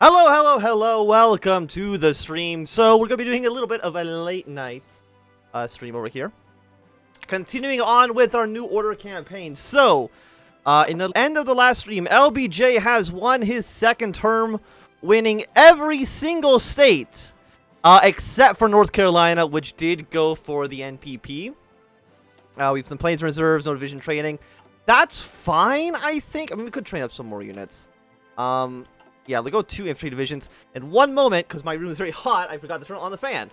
Hello, hello, hello, welcome to the stream. So, we're going to be doing a little bit of a late night stream over here. Continuing on with our New Order campaign. So, in the end of the last stream, LBJ has won his second term, winning every single state, except for North Carolina, which did go for the NPP. We have some planes reserves, no division training. That's fine, I think. I mean, we could train up some more units. Yeah, we'll go 2 infantry divisions. And one moment, because my room is very hot, I forgot to turn on the fan.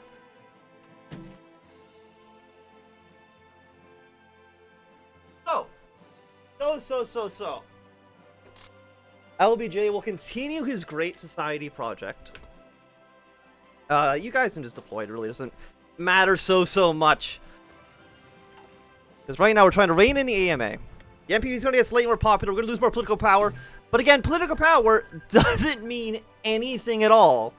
So. LBJ will continue his Great Society project. You guys can just deploy. It really doesn't matter so much. Because right now we're trying to rein in the AMA. The NPP is going to get slightly more popular. We're going to lose more political power. But again, political power doesn't mean anything at all.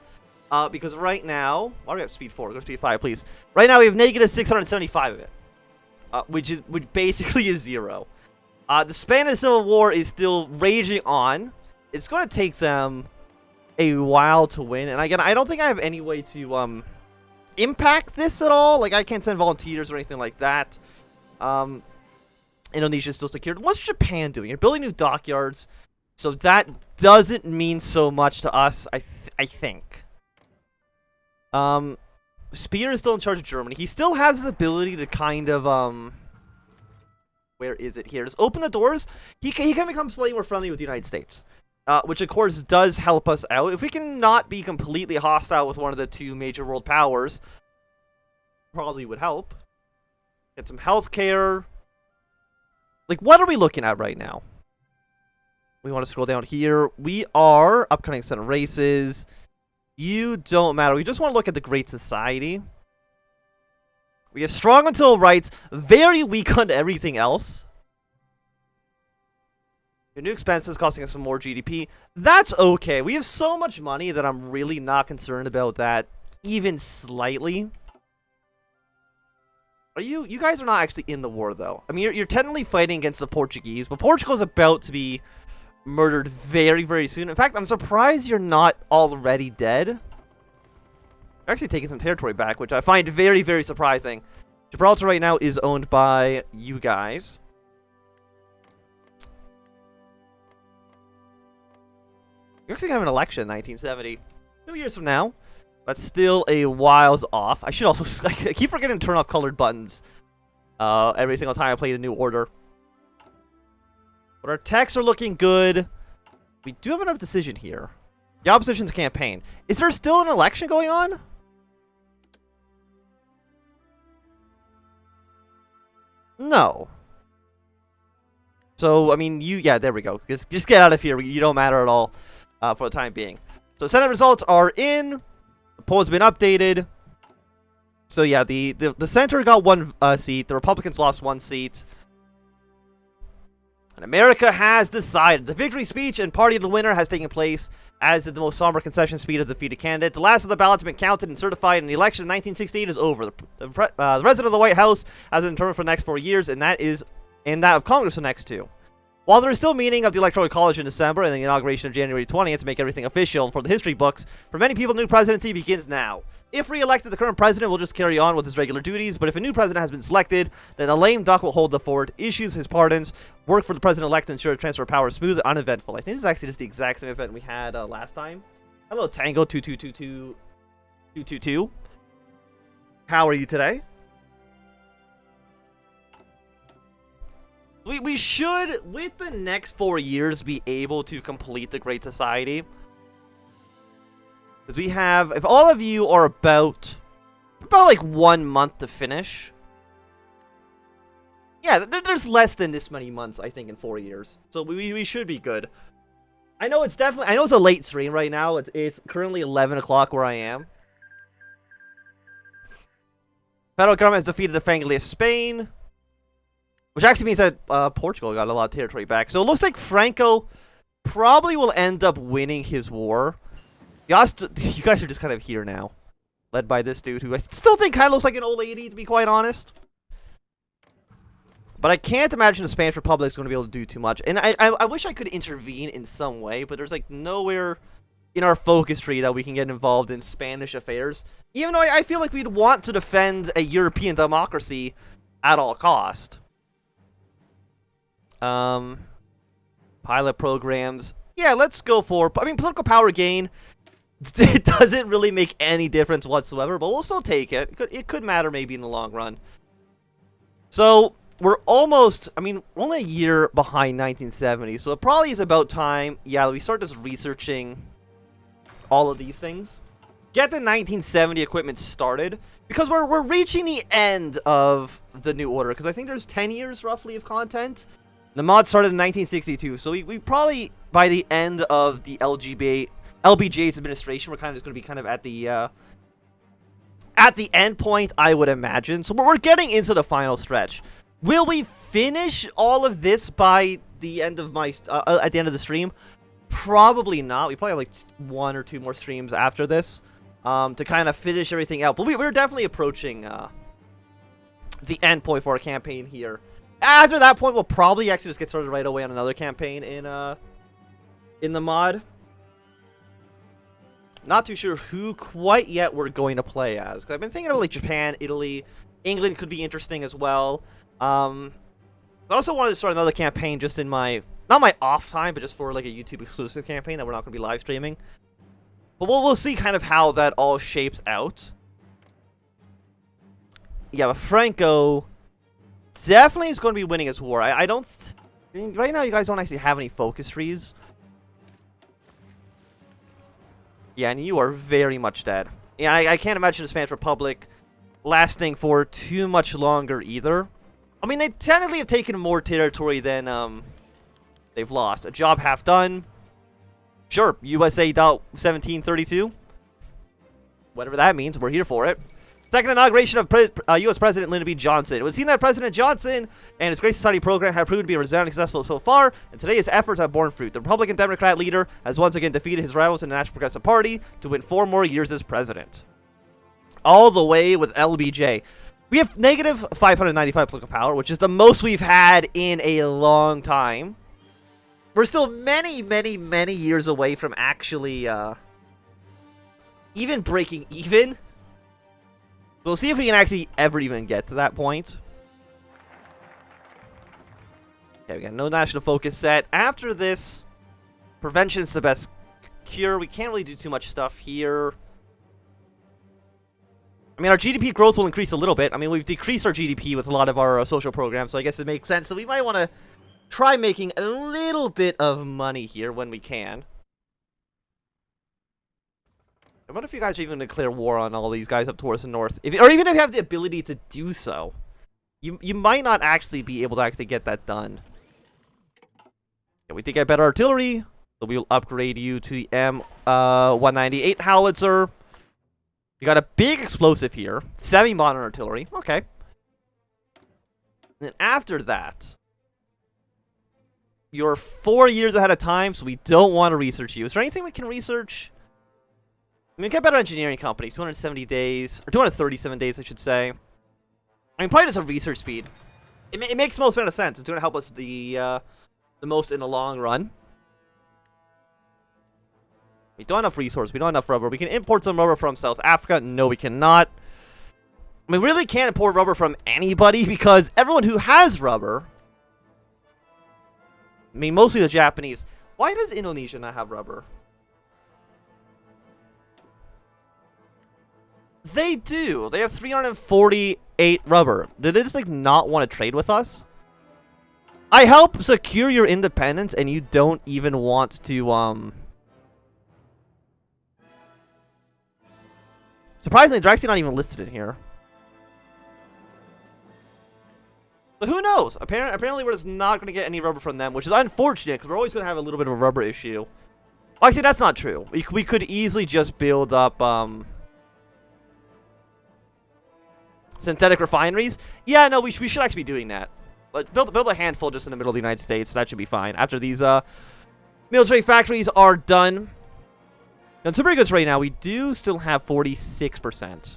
Because right now... Why do we have speed 4? Go to speed 5, please. Right now we have negative 675 of it. Which basically is 0. The Spanish Civil War is still raging on. It's going to take them a while to win. And again, I don't think I have any way to impact this at all. Like, I can't send volunteers or anything like that. Indonesia's still secured. What's Japan doing? You're building new dockyards. So that doesn't mean so much to us, I think. Spear is still in charge of Germany. He still has the ability to kind of, where is it here? Just open the doors. He can become slightly more friendly with the United States. Which, of course, does help us out. If we can not be completely hostile with one of the 2 major world powers, probably would help. Get some healthcare. Like, what are we looking at right now? We want to scroll down here. We are upcoming Senate races. You don't matter. We just want to look at the Great Society. We have strong until rights, very weak on everything else. Your new expenses costing us some more GDP. That's okay. We have so much money that I'm really not concerned about that, even slightly. You guys are not actually in the war, though. I mean, you're technically fighting against the Portuguese, but Portugal's about to be murdered very, very soon. In fact, I'm surprised you're not already dead. You're actually taking some territory back, which I find very, very surprising. Gibraltar right now is owned by you guys. You're actually going to have an election in 1970. 2 years from now. But still a whiles off. I should also... I keep forgetting to turn off colored buttons. Every single time I play a New Order. But our techs are looking good. We do have enough decision here. The opposition's campaign. Is there still an election going on? No. So, I mean, yeah, there we go. Just get out of here. You don't matter at all for the time being. So, Senate results are in. The poll has been updated. So, yeah, the center got 1 seat. The Republicans lost 1 seat. And America has decided. The victory speech and party of the winner has taken place, as did the most somber concession speech of the defeated candidate. The last of the ballots have been counted and certified, and the election of 1968 is over. The president of the White House has been determined for the next 4 years, and that of Congress for the next 2. While there is still meeting of the Electoral College in December and the inauguration of January 20th to make everything official for the history books, for many people, the new presidency begins now. If re-elected, the current president will just carry on with his regular duties, but if a new president has been selected, then a lame duck will hold the fort, issues his pardons, work for the president-elect to ensure the transfer of power is smooth and uneventful. I think this is actually just the exact same event we had last time. Hello, Tango 2222. How are you today? We should, with the next 4 years, be able to complete the Great Society. Because we have, if all of you are about like 1 month to finish. Yeah, there's less than this many months, I think, in 4 years. So we should be good. I know it's definitely, I know it's a late stream right now. It's currently 11 o'clock where I am. Federal government has defeated the family of Spain. Which actually means that Portugal got a lot of territory back. So it looks like Franco probably will end up winning his war. You guys are just kind of here now. Led by this dude who I still think kind of looks like an old lady, to be quite honest. But I can't imagine the Spanish Republic is going to be able to do too much. And I wish I could intervene in some way, but there's like nowhere in our focus tree that we can get involved in Spanish affairs. Even though I feel like we'd want to defend a European democracy at all cost. Pilot programs. Yeah, let's go for... I mean, political power gain. It doesn't really make any difference whatsoever, but we'll still take it. It could matter maybe in the long run. So, we're almost... I mean, we're only a year behind 1970, so it probably is about time, yeah, we start just researching all of these things. Get the 1970 equipment started, because we're reaching the end of the New Order, because I think there's 10 years, roughly, of content. The mod started in 1962, so we probably, by the end of the LBJ's administration, we're kind of just going to be kind of at the end point, I would imagine. So we're getting into the final stretch. Will we finish all of this by the end of my at the end of the stream? Probably not. We probably have like 1 or 2 more streams after this to kind of finish everything out. But we're definitely approaching the end point for our campaign here. After that point, we'll probably actually just get started right away on another campaign in the mod. Not too sure who quite yet we're going to play as. Because I've been thinking of like Japan, Italy, England could be interesting as well. I also wanted to start another campaign just in my, not my off time, but just for like a YouTube exclusive campaign that we're not going to be live streaming. But we'll see kind of how that all shapes out. Yeah, but Franco definitely is going to be winning his war. I mean, right now you guys don't actually have any focus trees. Yeah, and you are very much dead. Yeah, I can't imagine the Spanish Republic lasting for too much longer either. I mean, they technically have taken more territory than they've lost. A job half done. Sure, USA 1732. Whatever that means, we're here for it. Second inauguration of U.S. President Lyndon B. Johnson. It would seem that President Johnson and his Great Society program have proven to be resoundingly successful so far, and today his efforts have borne fruit. The Republican Democrat leader has once again defeated his rivals in the National Progressive Party to win 4 more years as president. All the way with LBJ. We have negative 595 political power, which is the most we've had in a long time. We're still many, many, many years away from actually even breaking even. We'll see if we can actually ever even get to that point. Okay, we got no national focus set. After this, prevention's the best cure. We can't really do too much stuff here. I mean, our GDP growth will increase a little bit. I mean, we've decreased our GDP with a lot of our social programs, so I guess it makes sense. So we might want to try making a little bit of money here when we can. What if you guys are even declare war on all these guys up towards the north? Or even if you have the ability to do so. You might not actually be able to actually get that done. Yeah, we did get better artillery. So we'll upgrade you to the M198 howitzer. You got a big explosive here. Semi-modern artillery. Okay. And after that, you're 4 years ahead of time, so we don't want to research you. Is there anything we can research? I mean, get better engineering companies, 270 days, or 237 days, I should say. I mean, probably just a research speed. It makes the most amount of sense. It's going to help us the most in the long run. We don't have enough resources. We don't have enough rubber. We can import some rubber from South Africa. No, we cannot. We really can't import rubber from anybody because everyone who has rubber, I mean, mostly the Japanese. Why does Indonesia not have rubber? They do. They have 348 rubber. Did they just, like, not want to trade with us? I help secure your independence, and you don't even want to, Surprisingly, they're actually not even listed in here. But who knows? Apparently, we're just not going to get any rubber from them, which is unfortunate, because we're always going to have a little bit of a rubber issue. Actually, that's not true. We could easily just build up, synthetic refineries? Yeah, no, we should actually be doing that. But build a handful just in the middle of the United States. That should be fine. After these military factories are done. And consumer goods right now, we do still have 46%.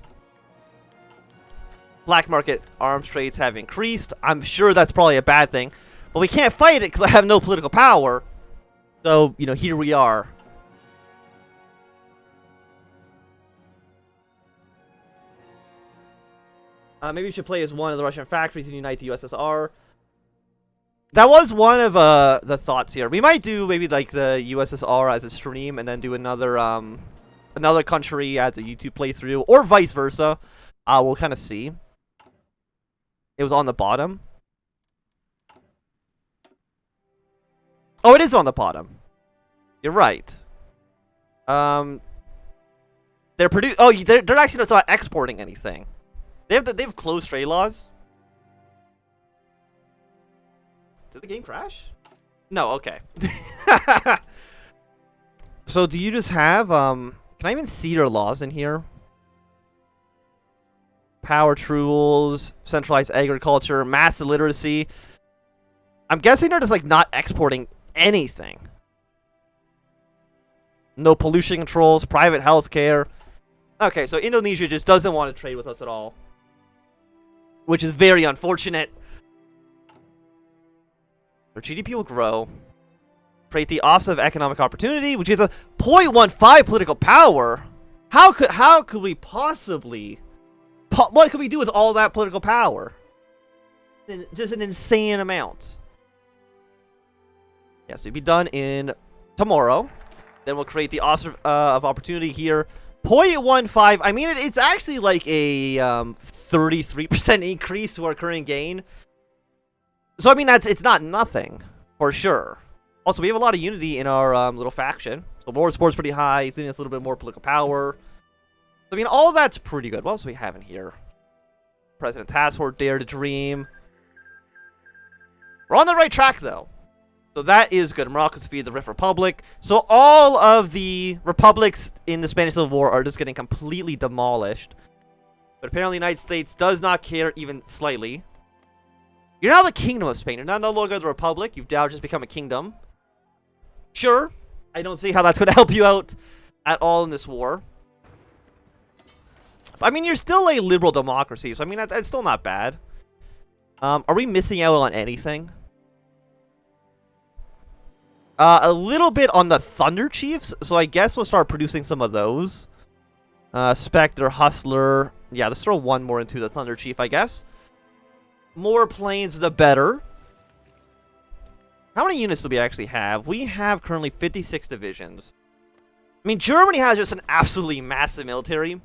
Black market arms trades have increased. I'm sure that's probably a bad thing. But we can't fight it because I have no political power. So, you know, here we are. Maybe we should play as one of the Russian factories and unite the USSR. That was one of the thoughts here. We might do maybe like the USSR as a stream and then do another another country as a YouTube playthrough, or vice versa. We'll kind of see. It was on the bottom. Oh, it is on the bottom. You're right. They're they're actually not exporting anything. They have closed trade laws. Did the game crash? No, okay. So do you just have can I even see their laws in here? Power tools, centralized agriculture, mass illiteracy. I'm guessing they're just like not exporting anything. No pollution controls, private healthcare. Okay, so Indonesia just doesn't want to trade with us at all, which is very unfortunate. Their GDP will grow. Create the Office of Economic Opportunity, which is a 0.15 political power. How could we possibly? What could we do with all that political power? Just an insane amount. Yes, it'll be done in tomorrow. Then we'll create the Office of Opportunity here. 0.15. I mean, it's actually like a 33% increase to our current gain. So I mean, it's not nothing for sure. Also, we have a lot of unity in our little faction. So board support's pretty high. It's giving us a little bit more political power. I mean, all that's pretty good. What else do we have in here? President Task Force, Dare to Dream. We're on the right track, though. So that is good. Morocco's defeated the Rift Republic. So all of the republics in the Spanish Civil War are just getting completely demolished. But apparently the United States does not care even slightly. You're now the Kingdom of Spain. You're not no longer the Republic. You've now just become a kingdom. Sure. I don't see how that's going to help you out at all in this war. I mean, you're still a liberal democracy, so I mean, that's still not bad. Are we missing out on anything? A little bit on the Thunder Chiefs, so I guess we'll start producing some of those. Spectre, Hustler. Yeah, let's throw one more into the Thunder Chief, I guess. More planes, the better. How many units do we actually have? We have currently 56 divisions. I mean, Germany has just an absolutely massive military.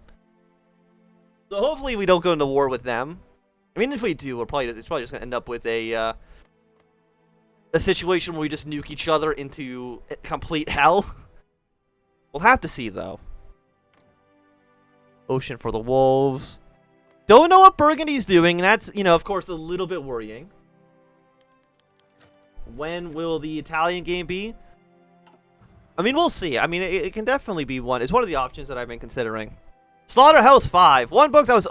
So hopefully we don't go into war with them. I mean, if we do, it's probably just going to end up with a situation where we just nuke each other into complete hell. We'll have to see, though. Ocean for the Wolves. Don't know what Burgundy's doing, and that's, you know, of course, a little bit worrying. When will the Italian game be? I mean, we'll see. I mean, it can definitely be one. It's one of the options that I've been considering. Slaughterhouse 5. One book that was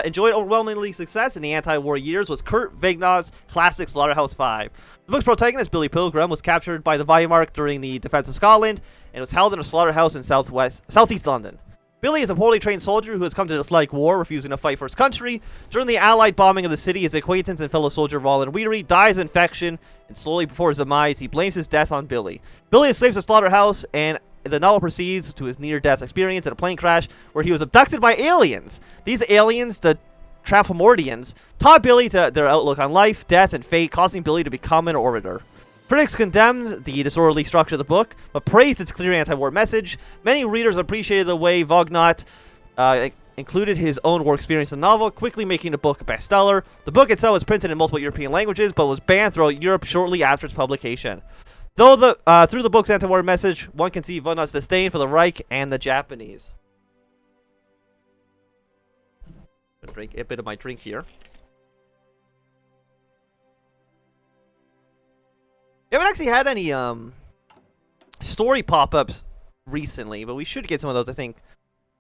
enjoyed overwhelmingly success in the anti-war years was Kurt Wegener's classic Slaughterhouse 5. The book's protagonist, Billy Pilgrim, was captured by the Wehrmacht during the defense of Scotland and was held in a slaughterhouse in southeast London. Billy is a poorly trained soldier who has come to dislike war, refusing to fight for his country. During the Allied bombing of the city, his acquaintance and fellow soldier Roland Weary dies of infection, and slowly before his demise, he blames his death on Billy. Billy escapes the slaughterhouse, and the novel proceeds to his near-death experience in a plane crash where he was abducted by aliens. These aliens, the Trafomordians, taught Billy their outlook on life, death, and fate, causing Billy to become an orator. Critics condemned the disorderly structure of the book, but praised its clear anti-war message. Many readers appreciated the way Wegener included his own war experience in the novel, quickly making the book a bestseller. The book itself was printed in multiple European languages, but was banned throughout Europe shortly after its publication. Though through the book's anti-war message, one can see Wegener's disdain for the Reich and the Japanese. I'll drink a bit of my drink here. We haven't actually had any story pop-ups recently, but we should get some of those, I think,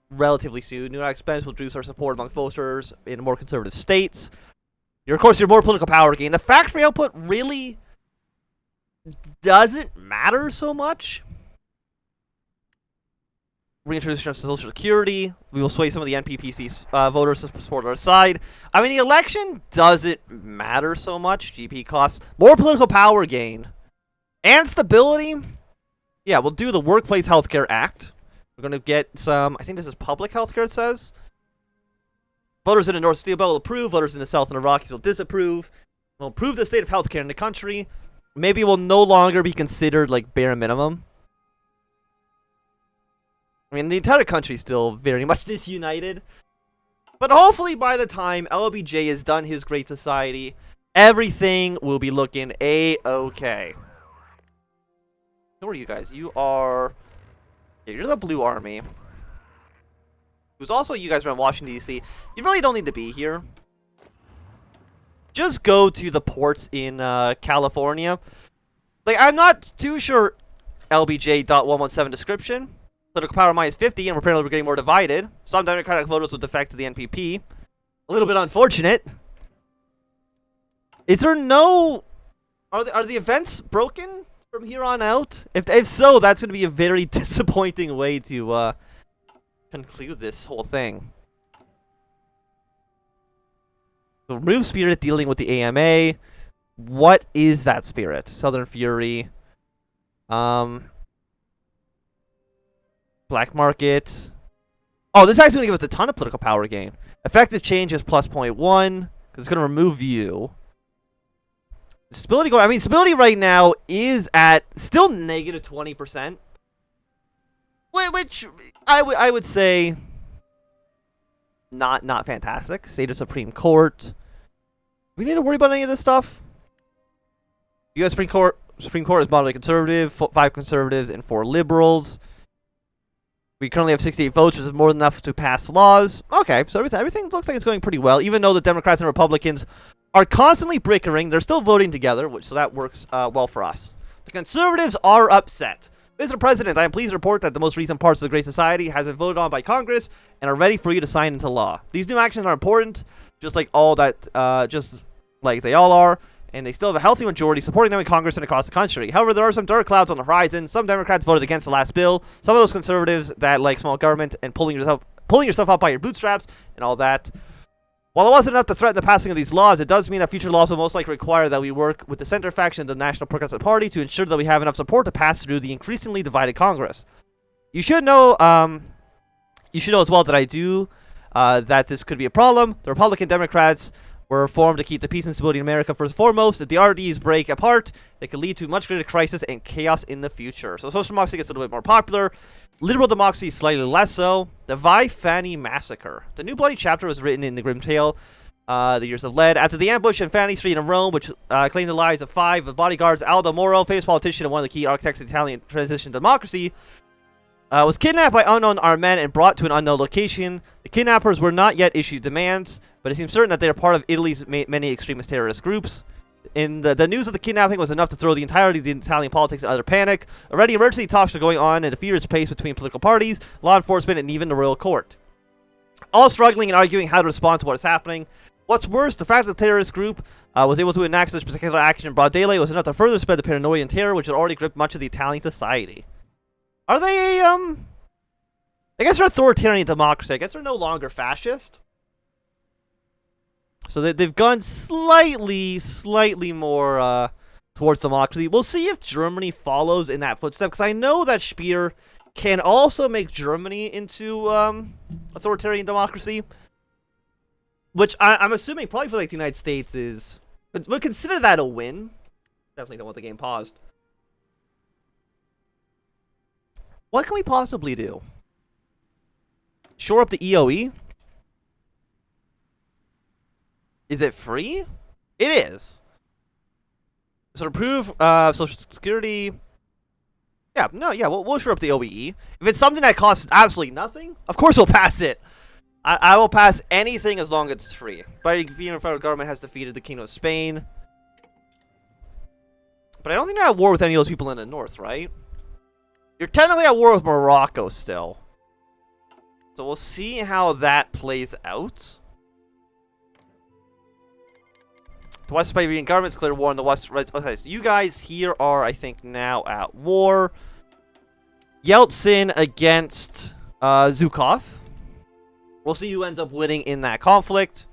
relatively soon. New expense will reduce our support among voters in more conservative states. Of course, your more political power gain. The factory output really doesn't matter so much. Reintroduction of Social Security. We will sway some of the NPPC voters to support our side. I mean, the election doesn't matter so much. GP costs. More political power gain. And stability. Yeah, we'll do the Workplace Healthcare Act. We're going to get some, I think this is public healthcare, it says. Voters in the North Steel Belt will approve. Voters in the South and the Rockies will disapprove. Will improve the state of healthcare in the country. Maybe will no longer be considered like bare minimum. I mean, the entire country is still very much disunited. But hopefully by the time LBJ has done his Great Society, everything will be looking A-okay. Who are you guys? You are... Yeah, you're the Blue Army. Who's also you guys around Washington, D.C. You really don't need to be here. Just go to the ports in California. Like, I'm not too sure LBJ.117 description. Political power minus 50, and apparently we're getting more divided. Some Democratic voters will defect to the NPP. A little bit unfortunate. Is there no... Are the events broken from here on out? If so, that's going to be a very disappointing way to conclude this whole thing. So remove spirit dealing with the AMA. What is that spirit? Southern Fury. Black market. Oh, this guy's going to give us a ton of political power gain. Effective change is plus 0.1. Because it's going to remove you. Stability going. I mean, stability right now is at still negative 20%. Which I would say not fantastic. State of Supreme Court. Do we need to worry about any of this stuff? U.S. Supreme Court is moderately conservative. 5 conservatives and 4 liberals. We currently have 68 votes, which is more than enough to pass laws. Okay, so everything looks like it's going pretty well. Even though the Democrats and Republicans are constantly bickering, they're still voting together, so that works well for us. The conservatives are upset. Mr. President, I am pleased to report that the most recent parts of the Great Society has been voted on by Congress and are ready for you to sign into law. These new actions are important, just like they all are, and they still have a healthy majority supporting them in Congress and across the country. However, there are some dark clouds on the horizon. Some Democrats voted against the last bill. Some of those conservatives that like small government and pulling yourself up by your bootstraps and all that. While it wasn't enough to threaten the passing of these laws, it does mean that future laws will most likely require that we work with the center faction of the National Progressive Party to ensure that we have enough support to pass through the increasingly divided Congress. You should know as well that I do that this could be a problem. The Republican Democrats were formed to keep the peace and stability in America first and foremost. If the RDs break apart, they could lead to much greater crisis and chaos in the future. So social democracy gets a little bit more popular. Liberal democracy slightly less so. The Vi Fanny Massacre. The new bloody chapter was written in the Grim Tale, The Years of Lead. After the ambush in Fanny Street in Rome, which claimed the lives of 5 of bodyguards, Aldo Moro, famous politician and one of the key architects of Italian transition to democracy, was kidnapped by unknown armed men and brought to an unknown location. The kidnappers were not yet issued demands, but it seems certain that they are part of Italy's many extremist terrorist groups. The news of the kidnapping was enough to throw the entirety of the Italian politics into utter panic. Already emergency talks are going on at a furious pace between political parties, law enforcement, and even the royal court. All struggling and arguing how to respond to what is happening. What's worse, the fact that the terrorist group was able to enact such particular action in broad daylight was enough to further spread the paranoia and terror which had already gripped much of the Italian society. Are they, I guess they're authoritarian democracy. I guess they're no longer fascist. So they've gone slightly more towards democracy. We'll see if Germany follows in that footstep, because I know that Speer can also make Germany into authoritarian democracy, which I'm assuming probably for like the United States is, but consider that a win. Definitely don't want the game paused. What can we possibly do? Shore up the EOE? Is it free? It is. So to prove Social Security... Yeah, we'll shore up the OEE. If it's something that costs absolutely nothing, of course we'll pass it. I will pass anything as long as it's free. But the federal government has defeated the Kingdom of Spain. But I don't think they're at war with any of those people in the north, right? You're technically at war with Morocco still. So we'll see how that plays out. The West Bavarian government's declared war on the West. Right, okay, so you guys here are, I think, now at war. Yeltsin against Zhukov. We'll see who ends up winning in that conflict.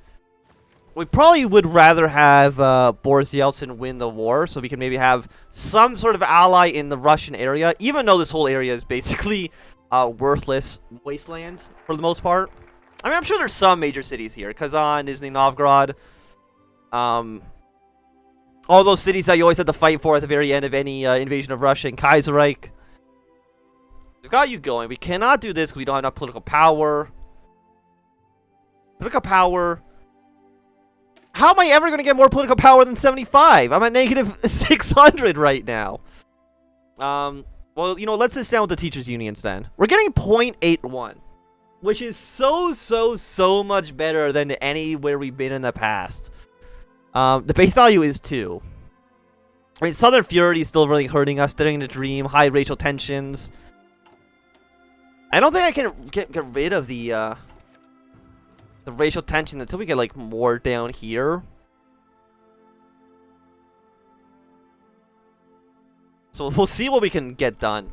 We probably would rather have Boris Yeltsin win the war, so we can maybe have some sort of ally in the Russian area, even though this whole area is basically worthless wasteland for the most part. I mean, I'm sure there's some major cities here. Kazan, Nizhny Novgorod. All those cities that you always had to fight for at the very end of any invasion of Russia and Kaiserreich. We've got you going. We cannot do this because we don't have enough political power. Political power. How am I ever going to get more political power than 75? I'm at negative 600 right now. Well, you know, let's sit down with the teachers' unions then. We're getting 0.81, which is so much better than anywhere we've been in the past. The base value is 2. I mean, Southern Fury is still really hurting us. During the Dream, high racial tensions. I don't think I can get rid of the racial tension until we get like more down here. So we'll see what we can get done.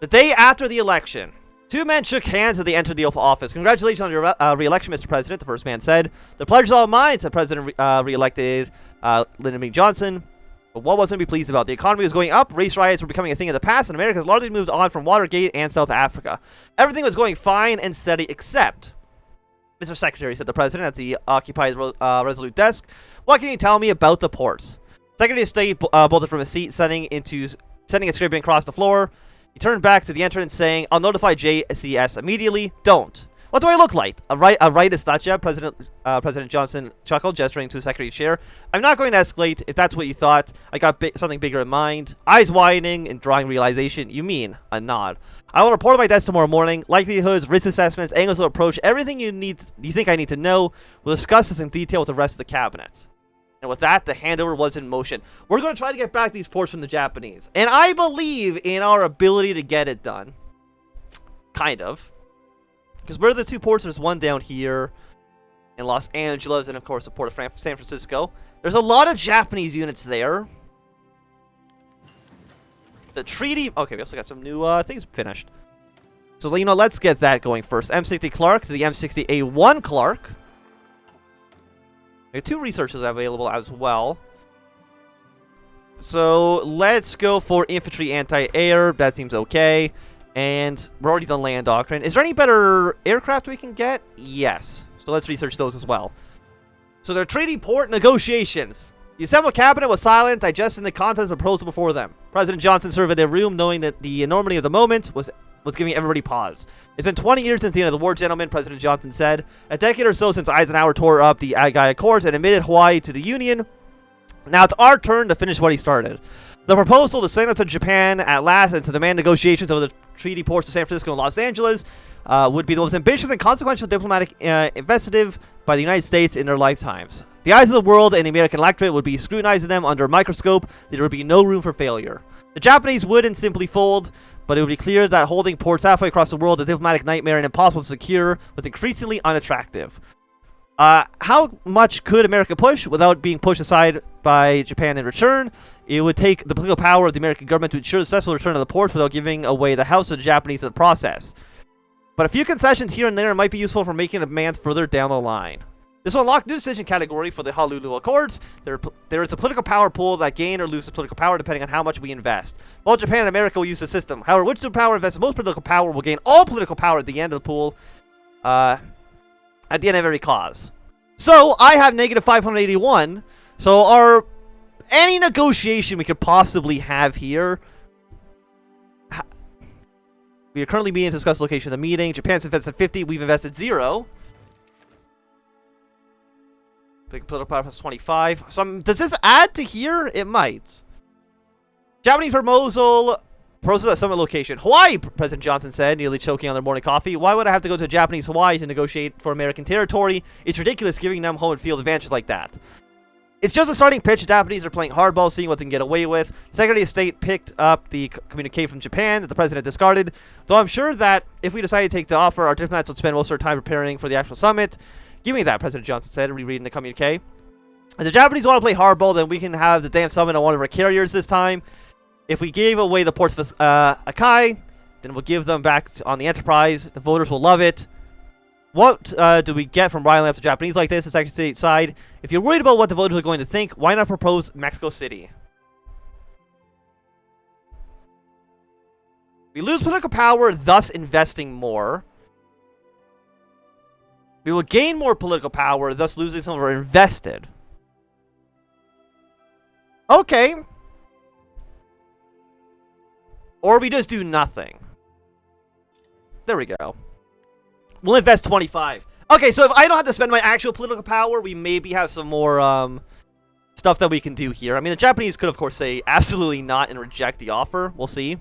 The day after the election, 2 men shook hands as they entered the oath of office. Congratulations on your re-election, Mr. President, the first man said. The pledge is all mine, said President re-elected Lyndon B. Johnson. But what wasn't to be pleased about? The economy was going up, race riots were becoming a thing of the past, and America has largely moved on from Watergate and South Africa. Everything was going fine and steady except... Mr. Secretary, said the President at the occupied Resolute desk, what can you tell me about the ports? Secretary of State bolted from his seat, sending a scribbling across the floor. He turned back to the entrance, saying, I'll notify JCS immediately. Don't. What do I look like? A rightist nutjob? President Johnson chuckled, gesturing to the Secretary's chair. I'm not going to escalate, if that's what you thought. I got something bigger in mind. Eyes widening and drawing realization. You mean? A nod. I will report on my desk tomorrow morning. Likelihoods, risk assessments, angles of approach, everything you think I need to know. We'll discuss this in detail with the rest of the cabinet. And with that, the handover was in motion. We're going to try to get back these ports from the Japanese. And I believe in our ability to get it done. Kind of. Because where are the 2 ports? There's one down here in Los Angeles and, of course, the port of San Francisco. There's a lot of Japanese units there. The treaty... Okay, we also got some new things finished. So, you know, let's get that going first. M60 Clark to the M60A1 Clark. We have 2 researchers available as well. So, let's go for infantry anti-air. That seems okay. And we're already done land doctrine. Is there any better aircraft we can get? Yes. So let's research those as well. So they're treaty port negotiations. The assembled cabinet was silent, digesting the contents of the proposal before them. President Johnson surveyed their room, knowing that the enormity of the moment was giving everybody pause. It's been 20 years since the end of the war, gentlemen, President Johnson said. A decade or so since Eisenhower tore up the Agai Accords and admitted Hawaii to the Union. Now it's our turn to finish what he started. The proposal to send it to Japan at last and to demand negotiations over the treaty ports of San Francisco and Los Angeles would be the most ambitious and consequential diplomatic investigative by the United States in their lifetimes. The eyes of the world and the American electorate would be scrutinizing them under a microscope. There would be no room for failure. The Japanese wouldn't simply fold, but it would be clear that holding ports halfway across the world, a diplomatic nightmare and impossible to secure, was increasingly unattractive. How much could America push without being pushed aside by Japan in return? It would take the political power of the American government to ensure the successful return of the ports without giving away the house of the Japanese in the process. But a few concessions here and there might be useful for making demands further down the line. This will unlock a new decision category for the Honolulu Accords. There is a political power pool that gain or lose political power depending on how much we invest. Both Japan and America will use the system. However, which superpower invests the most political power will gain all political power at the end of the pool. At the end of every cause. So, I have negative 581. So, any negotiation we could possibly have here. We are currently being discussed location of the meeting. Japan's invested 50. We've invested 0. Big political power plus 25. So, does this add to here? It might. Japanese proposal at summit location. Hawaii, President Johnson said, nearly choking on their morning coffee. Why would I have to go to Japanese Hawaii to negotiate for American territory? It's ridiculous giving them home and field advantages like that. It's just a starting pitch. The Japanese are playing hardball, seeing what they can get away with. The Secretary of State picked up the communique from Japan that the President discarded. Though I'm sure that if we decide to take the offer, our diplomats would spend most of their time preparing for the actual summit. Give me that, President Johnson said, rereading the communique. If the Japanese want to play hardball, then we can have the damn summit on one of our carriers this time. If we gave away the ports of Akai, then we'll give them back on the Enterprise. The voters will love it. What do we get from riling up the Japanese like this? The Secretary of State side. If you're worried about what the voters are going to think, why not propose Mexico City? We lose political power, thus investing more. We will gain more political power, thus losing some of our invested. Okay. Or we just do nothing. There we go. We'll invest 25. Okay, so if I don't have to spend my actual political power, we maybe have some more stuff that we can do here. I mean, the Japanese could, of course, say absolutely not and reject the offer. We'll see.